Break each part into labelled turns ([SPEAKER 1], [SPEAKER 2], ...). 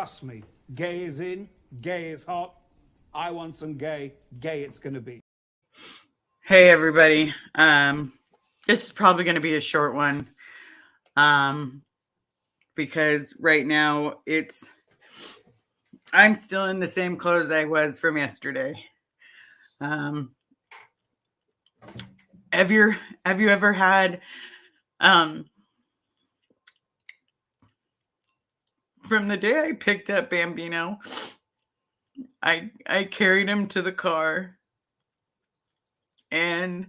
[SPEAKER 1] Trust me, gay is in, gay is hot. I want some gay, gay it's gonna be.
[SPEAKER 2] Hey everybody. This is probably going to be a short one. Because right now I'm still in the same clothes I was from yesterday. Have you ever had from the day I picked up Bambino, I carried him to the car, and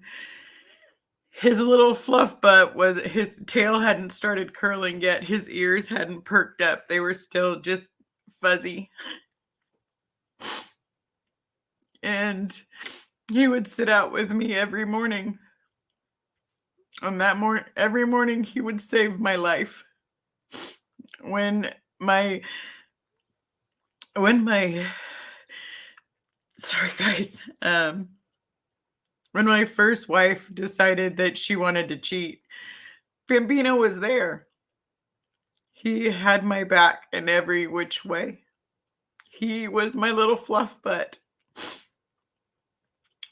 [SPEAKER 2] his little fluff butt his tail hadn't started curling yet. His ears hadn't perked up. They were still just fuzzy. And he would sit out with me every morning. And every morning he would save my life. When my sorry guys, when my first wife decided that she wanted to cheat, Bambino was there. He had my back in every which way. He was my little fluff butt.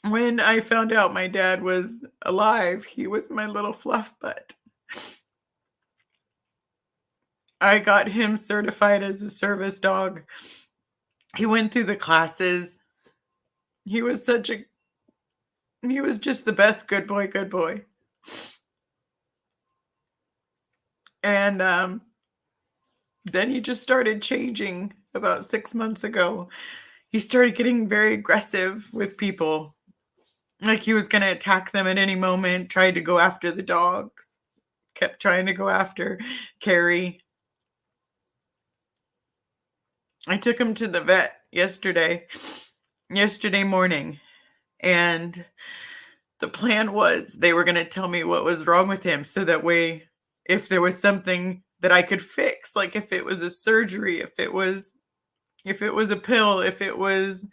[SPEAKER 2] When I found out my dad was alive, he was my little fluff butt. I got him certified as a service dog. He went through the classes. He was just the best good boy. And then he just started changing about 6 months ago. He started getting very aggressive with people. Like he was going to attack them at any moment, tried to go after the dogs, kept trying to go after Carrie. I took him to the vet yesterday morning, and the plan was they were going to tell me what was wrong with him, so that way, if there was something that I could fix, like if it was a surgery, if it was a pill, if it was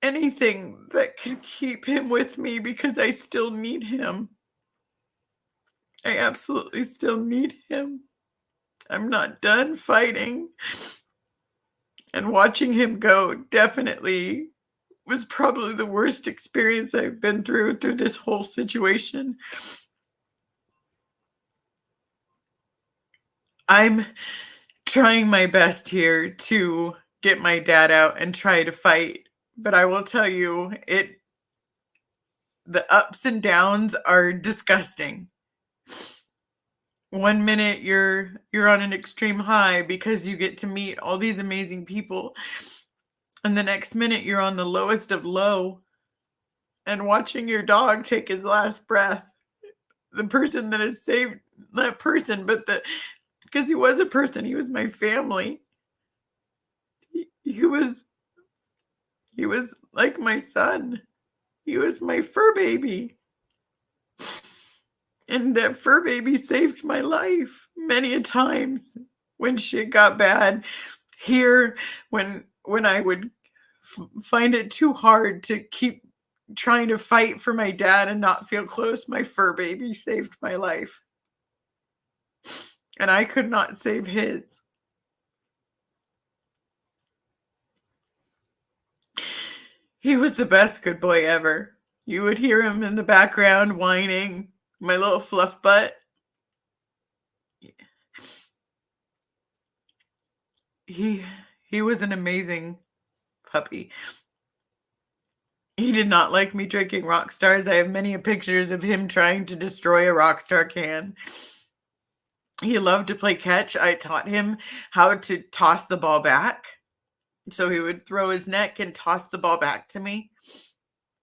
[SPEAKER 2] anything that could keep him with me, because I still need him. I absolutely still need him. I'm not done fighting. And watching him go definitely was probably the worst experience I've been through this whole situation. I'm trying my best here to get my dad out and try to fight. But I will tell you, the ups and downs are disgusting. One minute you're on an extreme high because you get to meet all these amazing people. And the next minute you're on the lowest of low and watching your dog take his last breath. The person that has saved, not person, but because he was a person, he was my family. He was like my son. He was my fur baby. And that fur baby saved my life many a times when shit got bad. Here, when I would find it too hard to keep trying to fight for my dad and not feel close, my fur baby saved my life. And I could not save his. He was the best good boy ever. You would hear him in the background whining, my little fluff butt. He was an amazing puppy. He did not like me drinking Rockstars. I have many pictures of him trying to destroy a Rockstar can. He loved to play catch. I taught him how to toss the ball back. So he would throw his neck and toss the ball back to me.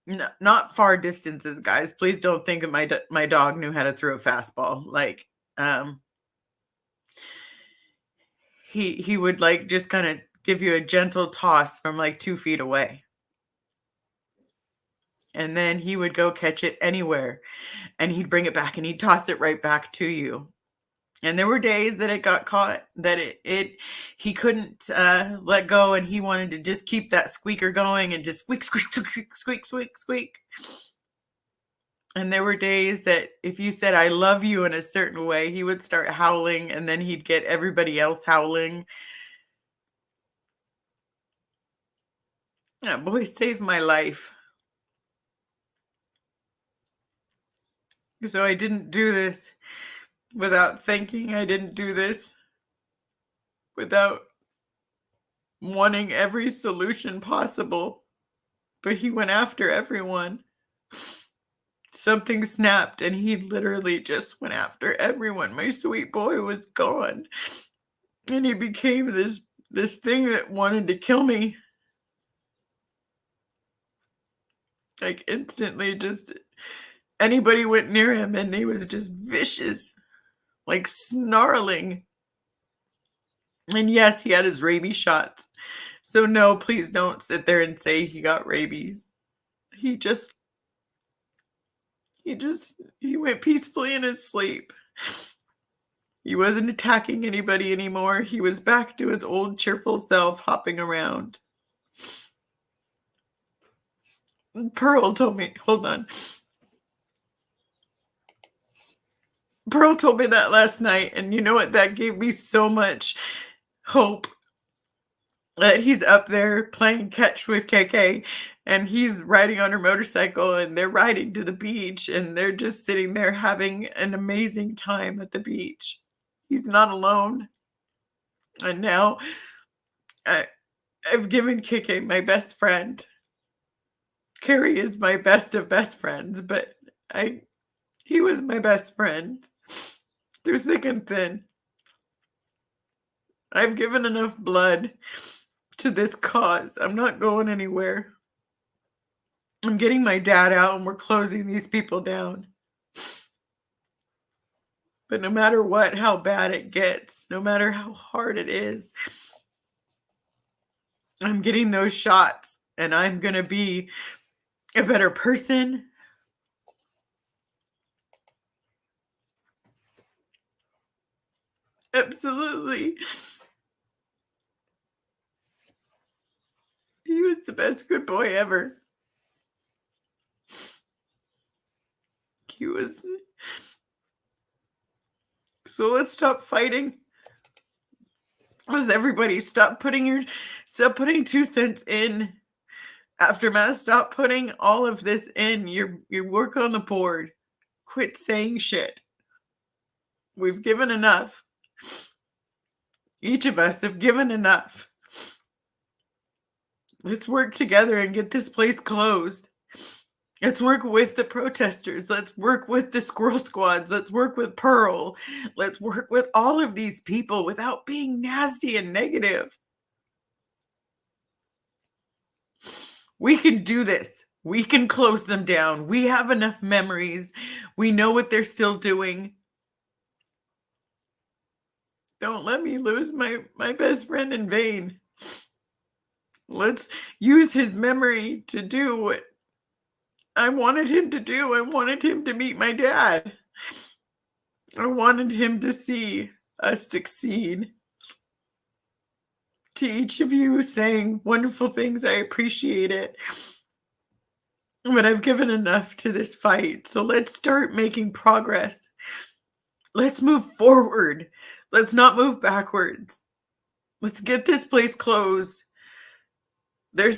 [SPEAKER 2] No, not far distances, guys. Please don't think that my dog knew how to throw a fastball. Like, he would like just kind of give you a gentle toss from like 2 feet away. And then he would go catch it anywhere, and he'd bring it back and he'd toss it right back to you. And there were days that it got caught, that he couldn't let go, and he wanted to just keep that squeaker going and just squeak, squeak, squeak, squeak, squeak, squeak. And there were days that if you said, I love you in a certain way, he would start howling and then he'd get everybody else howling. That boy saved my life. So I didn't do this without thinking. I didn't do this without wanting every solution possible. But he went after everyone. Something snapped and he literally just went after everyone. My sweet boy was gone. And he became this thing that wanted to kill me. Like instantly, just anybody went near him and he was just vicious, like snarling. And yes, he had his rabies shots. So no, please don't sit there and say he got rabies. He went peacefully in his sleep. He wasn't attacking anybody anymore. He was back to his old cheerful self, hopping around. Pearl told me, hold on. Pearl told me that last night, and you know what? That gave me so much hope that he's up there playing catch with KK, and he's riding on her motorcycle, and they're riding to the beach, and they're just sitting there having an amazing time at the beach. He's not alone. And now I've given KK my best friend. Carrie is my best of best friends, but he was my best friend through thick and thin. I've given enough blood to this cause. I'm not going anywhere. I'm getting my dad out and we're closing these people down. But no matter what, how bad it gets, no matter how hard it is, I'm getting those shots and I'm going to be a better person. Absolutely. He was the best good boy ever. He was. So let's stop fighting. With everybody, stop putting 2 cents in. Aftermath, stop putting all of this in your work on the board. Quit saying shit. We've given enough. Each of us have given enough. Let's work together and get this place closed. Let's work with the protesters. Let's work with the squirrel squads. Let's work with Pearl. Let's work with all of these people without being nasty and negative. We can do this. We can close them down. We have enough memories. We know what they're still doing. Don't let me lose my best friend in vain. Let's use his memory to do what I wanted him to do. I wanted him to meet my dad. I wanted him to see us succeed. To each of you saying wonderful things, I appreciate it. But I've given enough to this fight. So let's start making progress. Let's move forward. Let's not move backwards. Let's get this place closed. I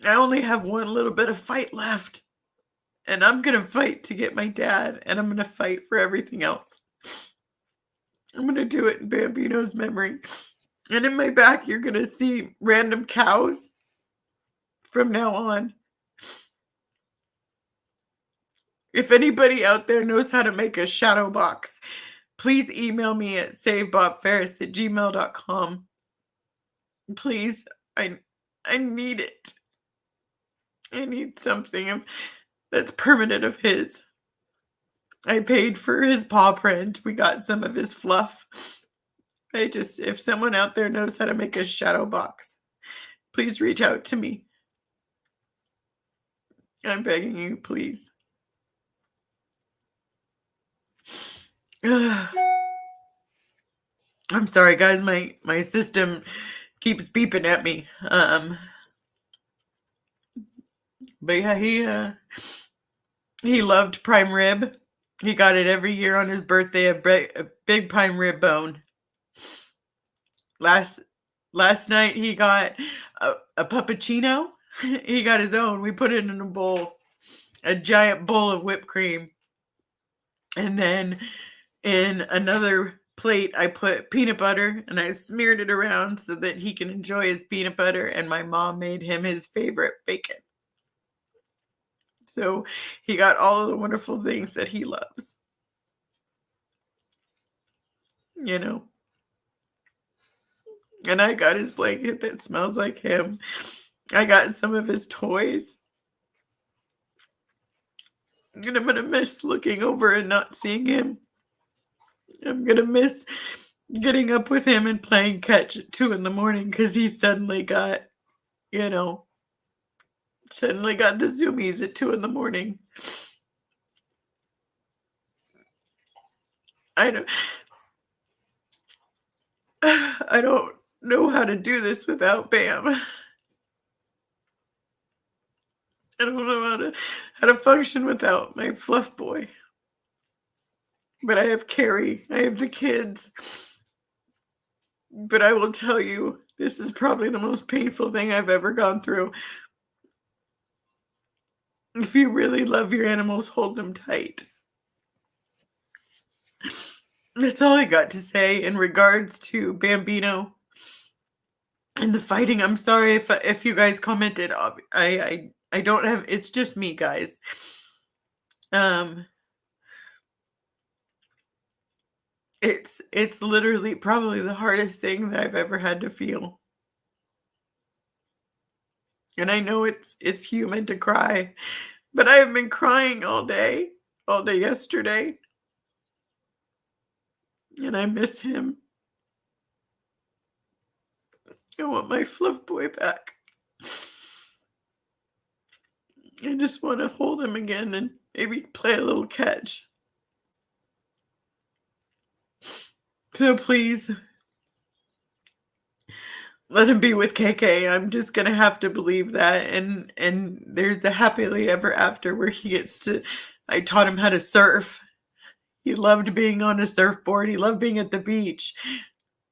[SPEAKER 2] only have one little bit of fight left. And I'm going to fight to get my dad. And I'm going to fight for everything else. I'm going to do it in Bambino's memory. And in my back, you're going to see random cows from now on. If anybody out there knows how to make a shadow box, please email me at savebobferris@gmail.com. Please, I need it. I need something that's permanent of his. I paid for his paw print. We got some of his fluff. If someone out there knows how to make a shadow box, please reach out to me. I'm begging you, please. I'm sorry, guys. My system keeps beeping at me. But yeah, He loved prime rib. He got it every year on his birthday, a big prime rib bone. Last night he got a puppuccino. He got his own. We put it in a bowl, a giant bowl of whipped cream. And then in another plate, I put peanut butter and I smeared it around so that he can enjoy his peanut butter. And my mom made him his favorite bacon. So he got all of the wonderful things that he loves. You know. And I got his blanket that smells like him. I got some of his toys. And I'm going to miss looking over and not seeing him. I'm going to miss getting up with him and playing catch at 2 a.m. because he suddenly got, the zoomies at 2 a.m. I don't know how to do this without Bam. I don't know how to function without my fluff boy. But I have Carrie. I have the kids. But I will tell you, this is probably the most painful thing I've ever gone through. If you really love your animals, hold them tight. That's all I got to say in regards to Bambino and the fighting. I'm sorry if you guys commented. I don't have. It's just me, guys. It's literally probably the hardest thing that I've ever had to feel. And I know it's human to cry, but I have been crying all day yesterday. And I miss him. I want my fluff boy back. I just want to hold him again and maybe play a little catch. So please, let him be with KK. I'm just going to have to believe that. And there's the happily ever after where he gets to, I taught him how to surf. He loved being on a surfboard. He loved being at the beach.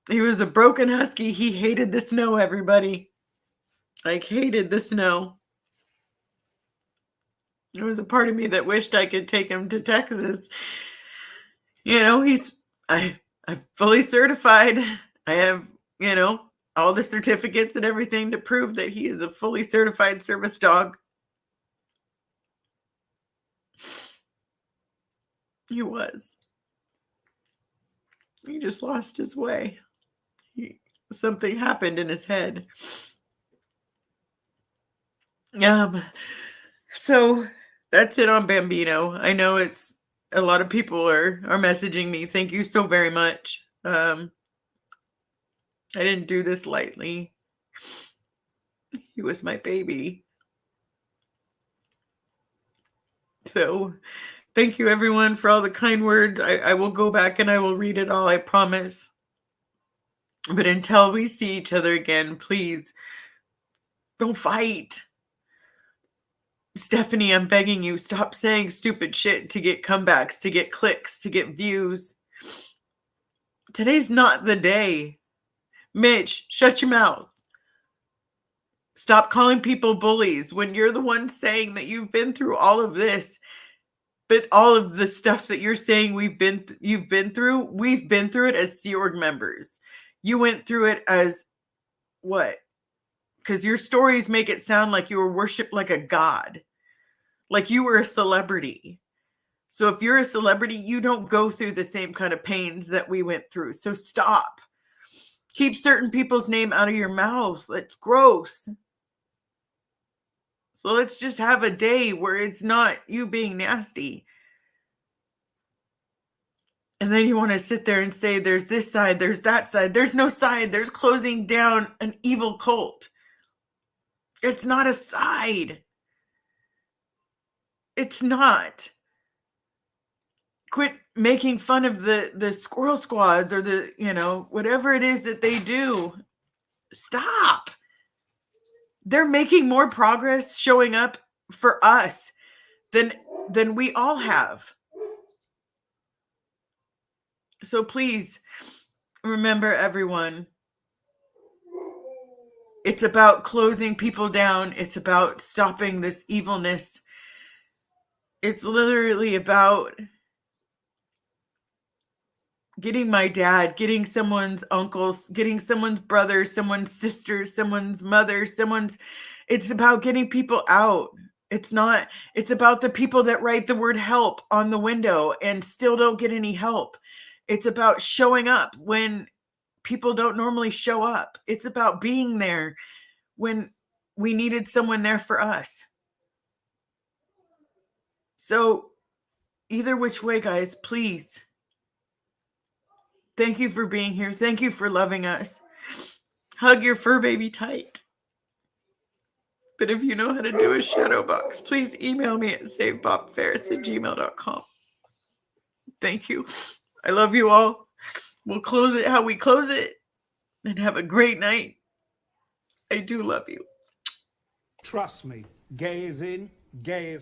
[SPEAKER 2] He was a broken husky. He hated the snow, everybody. Hated the snow. There was a part of me that wished I could take him to Texas. I'm fully certified. I have, all the certificates and everything to prove that he is a fully certified service dog. He was. He just lost his way. Something happened in his head. So that's it on Bambino. I know it's a lot of people are messaging me. Thank you so very much. I didn't do this lightly. He was my baby. So thank you everyone for all the kind words. I will go back and I will read it all, I promise. But until we see each other again, please don't fight. Stephanie, I'm begging you, stop saying stupid shit to get comebacks, to get clicks, to get views. Today's not the day. Mitch, shut your mouth. Stop calling people bullies when you're the one saying that you've been through all of this. But all of the stuff that you're saying you've been through, we've been through it as Sea Org members. You went through it as what? Because your stories make it sound like you were worshipped like a god. Like you were a celebrity. So if you're a celebrity, you don't go through the same kind of pains that we went through. So stop. Keep certain people's name out of your mouth. That's gross. So let's just have a day where it's not you being nasty. And then you want to sit there and say, there's this side, there's that side. There's no side. There's closing down an evil cult. It's not a side. It's not. Quit making fun of the squirrel squads or the, whatever it is that they do. Stop. They're making more progress showing up for us than than we all have. So please remember, everyone, it's about closing people down. It's about stopping this evilness. It's literally about getting my dad, getting someone's uncles, getting someone's brother, someone's sister, someone's mother, it's about getting people out. It's about the people that write the word help on the window and still don't get any help. It's about showing up when people don't normally show up. It's about being there when we needed someone there for us. So either which way, guys, please. Thank you for being here. Thank you for loving us. Hug your fur baby tight. But if you know how to do a shadow box, please email me at savebobferris@gmail.com. Thank you. I love you all. We'll close it how we close it. And have a great night. I do love you.
[SPEAKER 1] Trust me, gay is in, gay is